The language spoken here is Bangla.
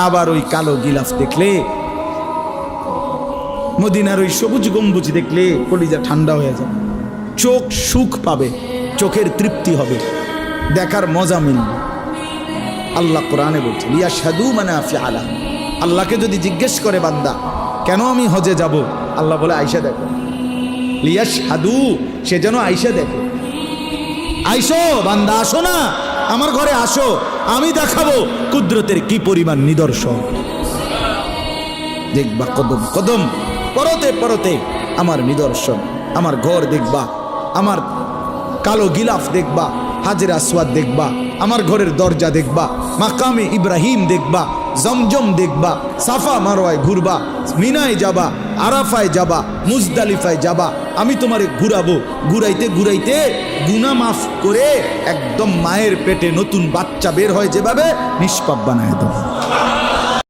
আবার ওই কালো গিলাফ দেখলে, মদিনার ওই সবুজ গম্বুজ দেখলে কলিজা ঠান্ডা হয়ে যাবে, চোখ সুখ পাবে, চোখের তৃপ্তি হবে, দেখার মজা মিলবে। আল্লাহ কোরআনে বলছে লিয়াশহাদু মানাফিআ লাহুম। আল্লাহকে যদি জিজ্ঞেস করে বান্দা কেন আমি হজে যাব, আল্লাহ বলে আয়েশা দেখো, লিয়াশহাদু, সে যেন আয়েশা দেখে। আইসো বান্দা, আসো না আমার ঘরে, আসো, আমি দেখাবো কুদরতের কি পরিমাণ নিদর্শন। দেখবা কদম কদম, পরতে পরতে আমার নিদর্শন, আমার ঘর দেখবা, আমার কালো গিলাফ দেখবা, হাজরে আসওয়াদ দেখবা, আমার ঘরের দরজা দেখবা, মাকামে ইব্রাহিম দেখবা, জমজম দেখবা, সাফা মারওয়ায় ঘুরবা, মিনায় যাবা, আরাফায় যাবা, মুজদালিফায় যাবা, আমি তোমারে ঘুরাবো, ঘুরাইতে ঘুরাইতে গুনাহ মাফ করে একদম মায়ের পেটে নতুন বাচ্চা বের হয় যেভাবে, নিষ্পাপ বানায় দেবো।